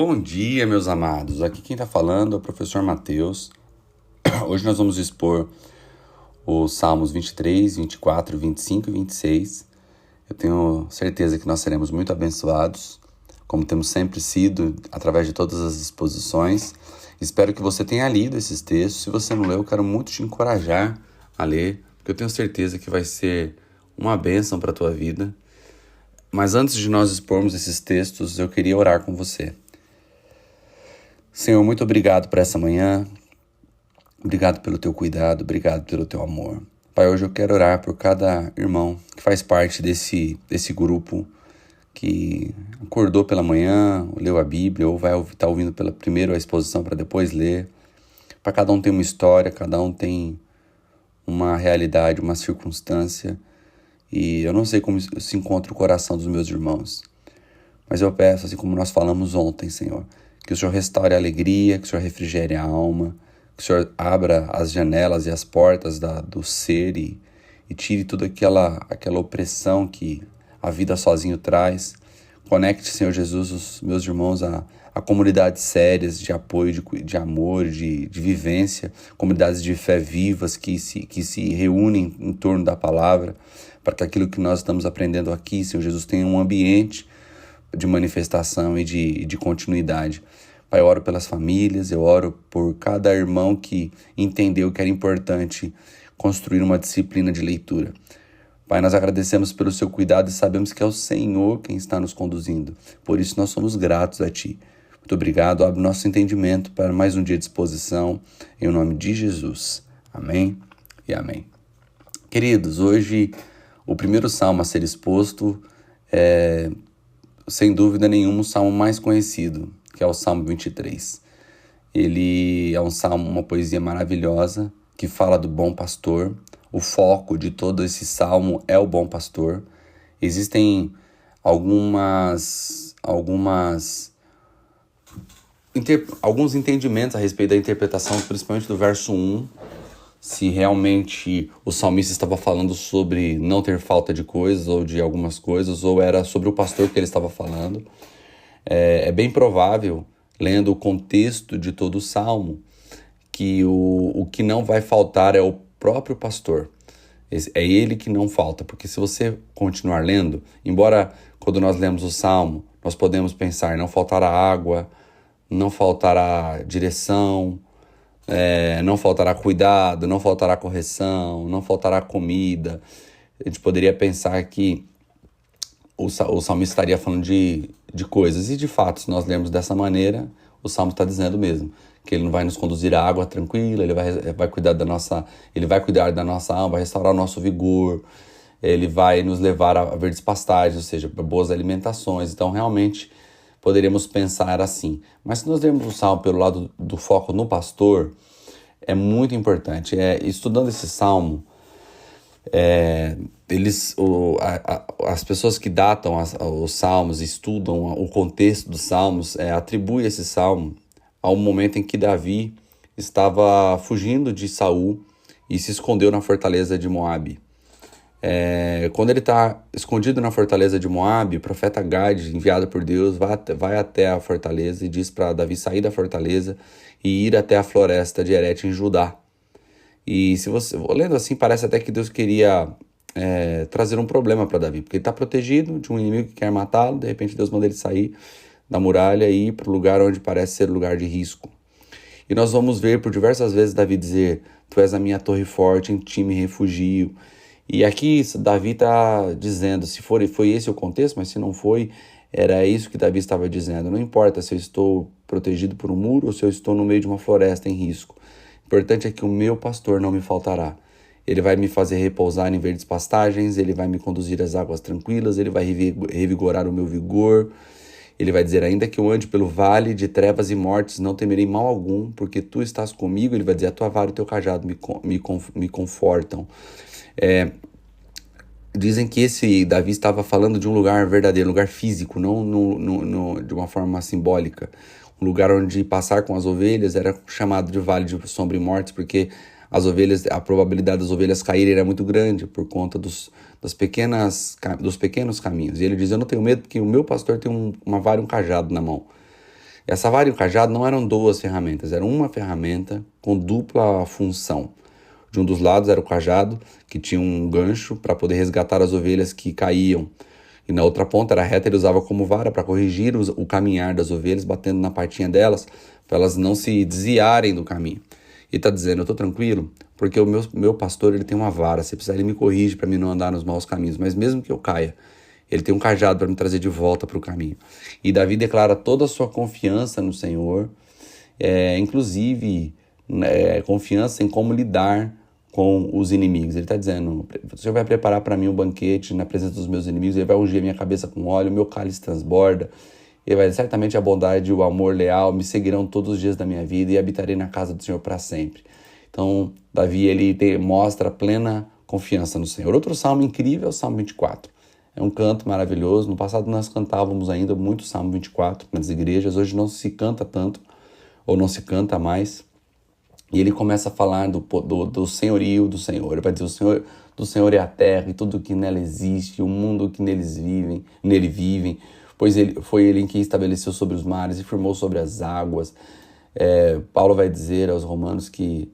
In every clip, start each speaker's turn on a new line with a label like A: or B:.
A: Bom dia, meus amados. Aqui quem está falando é o professor Mateus. Hoje nós vamos expor os Salmos 23, 24, 25 e 26. Eu tenho certeza que nós seremos muito abençoados, como temos sempre sido, através de todas as exposições. Espero que você tenha lido esses textos. Se você não leu, eu quero muito te encorajar a ler, porque eu tenho certeza que vai ser uma bênção para a tua vida. Mas antes de nós expormos esses textos, eu queria orar com você. Senhor, muito obrigado por essa manhã, obrigado pelo teu cuidado, obrigado pelo teu amor. Pai, hoje eu quero orar por cada irmão que faz parte desse grupo que acordou pela manhã, leu a Bíblia ou vai estar ouvindo primeiro a exposição para depois ler. Para cada um tem uma história, cada um tem uma realidade, uma circunstância, e eu não sei como se encontra o coração dos meus irmãos, mas eu peço, assim como nós falamos ontem, Senhor, que o Senhor restaure a alegria, que o Senhor refrigere a alma, que o Senhor abra as janelas e as portas do ser e tire toda aquela opressão que a vida sozinho traz. Conecte, Senhor Jesus, os meus irmãos a comunidades sérias de apoio, de amor, de vivência, comunidades de fé vivas que se reúnem em torno da palavra, para que aquilo que nós estamos aprendendo aqui, Senhor Jesus, tenha um ambiente de manifestação e de continuidade. Pai, eu oro pelas famílias, eu oro por cada irmão que entendeu que era importante construir uma disciplina de leitura. Pai, nós agradecemos pelo seu cuidado e sabemos que é o Senhor quem está nos conduzindo. Por isso nós somos gratos a Ti. Muito obrigado, abre nosso entendimento para mais um dia de exposição, em nome de Jesus. Amém e amém. Queridos, hoje o primeiro salmo a ser exposto é, sem dúvida nenhuma, o salmo mais conhecido, que é o Salmo 23. Ele é um salmo, uma poesia maravilhosa, que fala do bom pastor. O foco de todo esse salmo é o bom pastor. Existem alguns entendimentos a respeito da interpretação, principalmente do verso 1, se realmente o salmista estava falando sobre não ter falta de coisas ou de algumas coisas, ou era sobre o pastor que ele estava falando. É bem provável, lendo o contexto de todo o salmo, que o que não vai faltar é o próprio pastor. É ele que não falta, porque se você continuar lendo, embora quando nós lemos o salmo, nós podemos pensar, não faltará água, não faltará direção, não faltará cuidado, não faltará correção, não faltará comida. A gente poderia pensar que o salmista estaria falando de coisas, e de fato, se nós lermos dessa maneira, o salmo está dizendo mesmo, que ele não vai nos conduzir à água tranquila, ele vai cuidar da nossa alma, vai restaurar o nosso vigor, ele vai nos levar a verdes pastagens, ou seja, para boas alimentações. Então, realmente, poderíamos pensar assim. Mas se nós lermos o salmo pelo lado do foco no pastor, é muito importante. Estudando esse salmo, as pessoas que datam os salmos, estudam o contexto dos salmos, atribuem esse salmo ao momento em que Davi estava fugindo de Saul e se escondeu na fortaleza de Moabe. Quando ele está escondido na fortaleza de Moabe, o profeta Gade, enviado por Deus, vai até a fortaleza e diz para Davi sair da fortaleza e ir até a floresta de Herete em Judá. E se você lendo assim, parece até que Deus queria trazer um problema para Davi, porque ele está protegido de um inimigo que quer matá-lo. De repente Deus manda ele sair da muralha e ir para o lugar onde parece ser lugar de risco. E nós vamos ver por diversas vezes Davi dizer: Tu és a minha torre forte, em ti me refugio. E aqui Davi está dizendo, se foi esse o contexto, mas se não foi, era isso que Davi estava dizendo. Não importa se eu estou protegido por um muro ou se eu estou no meio de uma floresta em risco. O importante é que o meu pastor não me faltará. Ele vai me fazer repousar em verdes pastagens, ele vai me conduzir às águas tranquilas, ele vai revigorar o meu vigor. Ele vai dizer, ainda que eu ande pelo vale de trevas e mortes, não temerei mal algum, porque tu estás comigo. Ele vai dizer, a tua vara e o teu cajado me confortam. Dizem que esse Davi estava falando de um lugar verdadeiro, um lugar físico, não de uma forma simbólica. Um lugar onde passar com as ovelhas era chamado de vale de sombra e mortes, porque a probabilidade das ovelhas caírem era muito grande por conta dos pequenos caminhos. E ele diz, eu não tenho medo porque o meu pastor tem uma vara e um cajado na mão. Essa vara e o cajado não eram duas ferramentas, era uma ferramenta com dupla função. De um dos lados era o cajado, que tinha um gancho para poder resgatar as ovelhas que caíam. E na outra ponta era reta, ele usava como vara para corrigir o caminhar das ovelhas, batendo na patinha delas, para elas não se desviarem do caminho. E está dizendo, eu estou tranquilo, porque o meu pastor ele tem uma vara, se precisar ele me corrige para mim não andar nos maus caminhos, mas mesmo que eu caia, ele tem um cajado para me trazer de volta para o caminho. E Davi declara toda a sua confiança no Senhor, inclusive confiança em como lidar com os inimigos. Ele está dizendo, o Senhor vai preparar para mim um banquete na presença dos meus inimigos, ele vai ungir a minha cabeça com óleo, meu cálice transborda, ele vai certamente a bondade e o amor leal me seguirão todos os dias da minha vida e habitarei na casa do Senhor para sempre. Então, Davi, ele mostra plena confiança no Senhor. Outro salmo incrível é o Salmo 24. É um canto maravilhoso. No passado nós cantávamos ainda muito o Salmo 24 nas igrejas, hoje não se canta tanto, ou não se canta mais. E ele começa a falar do senhorio do Senhor. Ele vai dizer, do Senhor é a terra e tudo que nela existe, o mundo que nele vivem, pois foi ele em que estabeleceu sobre os mares e firmou sobre as águas. Paulo vai dizer aos romanos que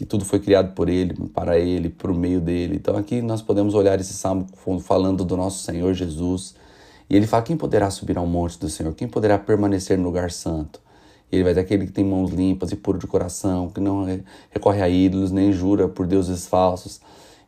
A: tudo foi criado por ele, para ele, por meio dele. Então aqui nós podemos olhar esse salmo falando do nosso Senhor Jesus. E ele fala, quem poderá subir ao monte do Senhor? Quem poderá permanecer no lugar santo? Ele vai dizer aquele que tem mãos limpas e puro de coração, que não recorre a ídolos, nem jura por deuses falsos.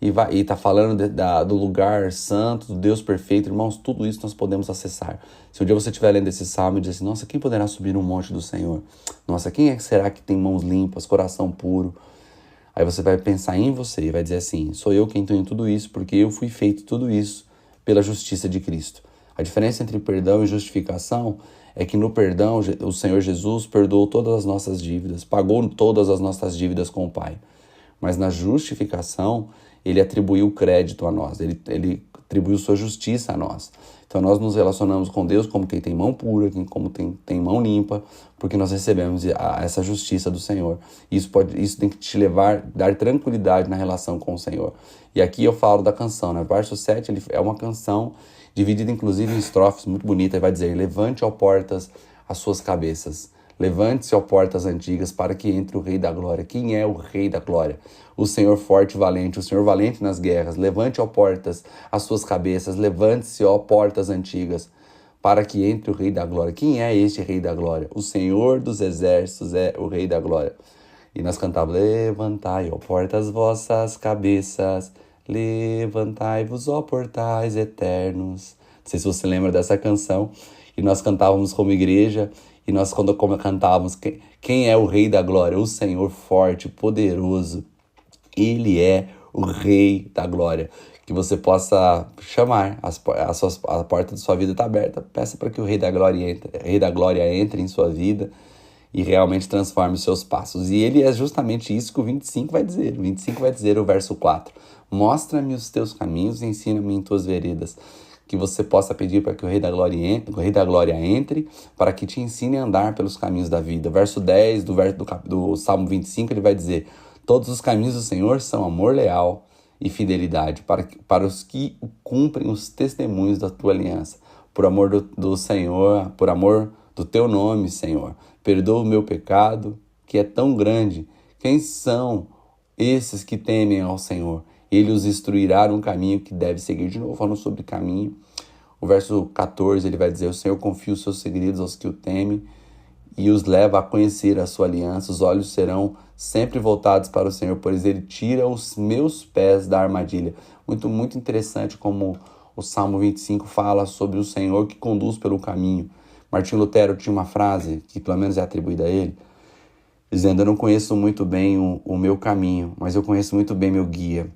A: E está falando do lugar santo, do Deus perfeito. Irmãos, tudo isso nós podemos acessar. Se um dia você estiver lendo esse salmo e dizer assim, nossa, quem poderá subir no monte do Senhor? Nossa, quem é que será que tem mãos limpas, coração puro? Aí você vai pensar em você e vai dizer assim, sou eu quem tenho tudo isso, porque eu fui feito tudo isso pela justiça de Cristo. A diferença entre perdão e justificação é que no perdão o Senhor Jesus perdoou todas as nossas dívidas, pagou todas as nossas dívidas com o Pai. Mas na justificação, ele atribuiu crédito a nós, ele atribuiu sua justiça a nós. Então nós nos relacionamos com Deus como quem tem mão pura, como tem mão limpa, porque nós recebemos essa justiça do Senhor. Isso tem que te dar tranquilidade na relação com o Senhor. E aqui eu falo da canção, né? Verso 7 é uma canção dividida inclusive em estrofes muito bonita. Ele vai dizer, levante, ó portas, as suas cabeças. Levante-se, ó portas antigas, para que entre o Rei da Glória. Quem é o Rei da Glória? O Senhor forte e valente, o Senhor valente nas guerras. Levante, ó portas, as suas cabeças. Levante-se, ó portas antigas, para que entre o Rei da Glória. Quem é este Rei da Glória? O Senhor dos exércitos é o Rei da Glória. E nós cantávamos, levantai, ó portas, vossas cabeças. Levantai-vos, ó portais eternos. Não sei se você lembra dessa canção. E nós cantávamos como igreja. E nós, quando cantávamos, quem é o Rei da Glória? O Senhor forte, poderoso. Ele é o Rei da Glória. Que você possa chamar, a porta de sua vida está aberta. Peça para que o Rei da Glória entre em sua vida e realmente transforme os seus passos. E ele é justamente isso que o 25 vai dizer. O 25 vai dizer, o verso 4. Mostra-me os teus caminhos e ensina-me em tuas veredas. Que você possa pedir para que o Rei da Glória entre, para que te ensine a andar pelos caminhos da vida. Verso 10 do Salmo 25, ele vai dizer, todos os caminhos do Senhor são amor leal e fidelidade, para os que cumprem os testemunhos da tua aliança. Por amor do Senhor, por amor do teu nome, Senhor, perdoa o meu pecado, que é tão grande. Quem são esses que temem ao Senhor? Ele os instruirá no caminho que deve seguir. De novo, falando sobre caminho. O verso 14, ele vai dizer, o Senhor confia os seus segredos aos que o temem e os leva a conhecer a sua aliança. Os olhos serão sempre voltados para o Senhor, pois ele tira os meus pés da armadilha. Muito, muito interessante como o Salmo 25 fala sobre o Senhor que conduz pelo caminho. Martinho Lutero tinha uma frase, que pelo menos é atribuída a ele, dizendo, eu não conheço muito bem o meu caminho, mas eu conheço muito bem meu guia.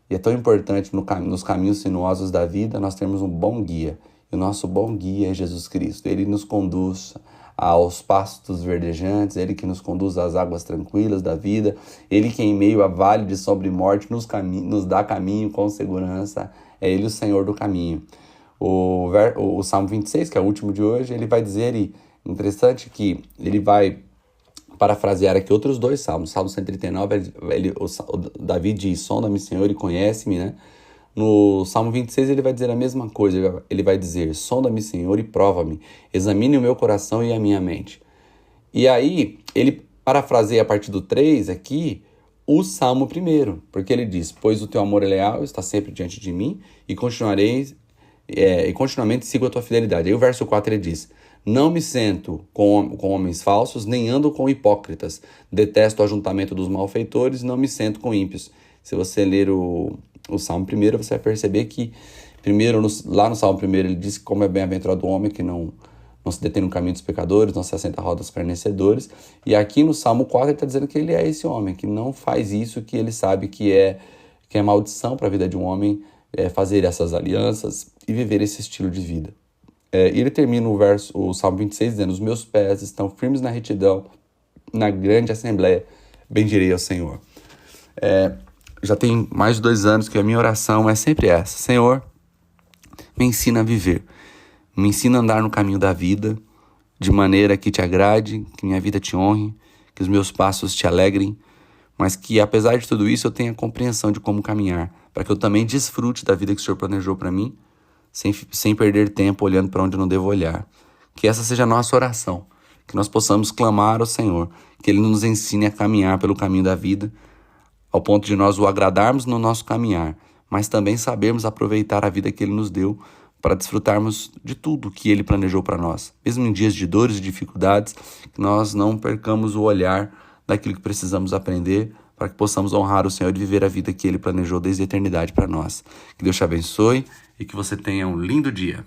A: E é tão importante nos caminhos sinuosos da vida nós termos um bom guia. E o nosso bom guia é Jesus Cristo. Ele nos conduz aos pastos verdejantes, Ele que nos conduz às águas tranquilas da vida, Ele que em meio a vale de sombra e morte nos dá caminho com segurança. É Ele o Senhor do caminho. O Salmo 26, que é o último de hoje, ele vai dizer, e interessante que ele vai parafrasear aqui outros dois salmos. Salmo 139, o Davi diz, sonda-me, Senhor, e conhece-me, né? No Salmo 26 ele vai dizer a mesma coisa, ele vai dizer, sonda-me, Senhor, e prova-me, examine o meu coração e a minha mente. E aí, ele parafraseia a partir do 3 aqui, o Salmo 1, porque ele diz: pois o teu amor é leal, está sempre diante de mim, e continuamente sigo a tua fidelidade. Aí o verso 4 ele diz: não me sento com homens falsos, nem ando com hipócritas. Detesto o ajuntamento dos malfeitores, não me sento com ímpios. Se você ler o Salmo 1, você vai perceber que, primeiro, lá no Salmo 1, ele diz como é bem-aventurado o homem que não se detém no caminho dos pecadores, não se assenta à roda dos escarnecedores. E aqui no Salmo 4 ele está dizendo que ele é esse homem, que não faz isso, que ele sabe que é maldição para a vida de um homem, fazer essas alianças e viver esse estilo de vida. E ele termina o Salmo 26 dizendo: os meus pés estão firmes na retidão, na grande assembleia, bendirei ao Senhor. Já tem mais de 2 anos que a minha oração é sempre essa: Senhor, me ensina a viver, me ensina a andar no caminho da vida, de maneira que te agrade, que minha vida te honre, que os meus passos te alegrem, mas que, apesar de tudo isso, eu tenha compreensão de como caminhar, para que eu também desfrute da vida que o Senhor planejou para mim, sem perder tempo olhando para onde eu não devo olhar. Que essa seja a nossa oração, que nós possamos clamar ao Senhor, que Ele nos ensine a caminhar pelo caminho da vida, ao ponto de nós o agradarmos no nosso caminhar, mas também sabermos aproveitar a vida que Ele nos deu para desfrutarmos de tudo que Ele planejou para nós. Mesmo em dias de dores e dificuldades, que nós não percamos o olhar daquilo que precisamos aprender, para que possamos honrar o Senhor e viver a vida que Ele planejou desde a eternidade para nós. Que Deus te abençoe e que você tenha um lindo dia.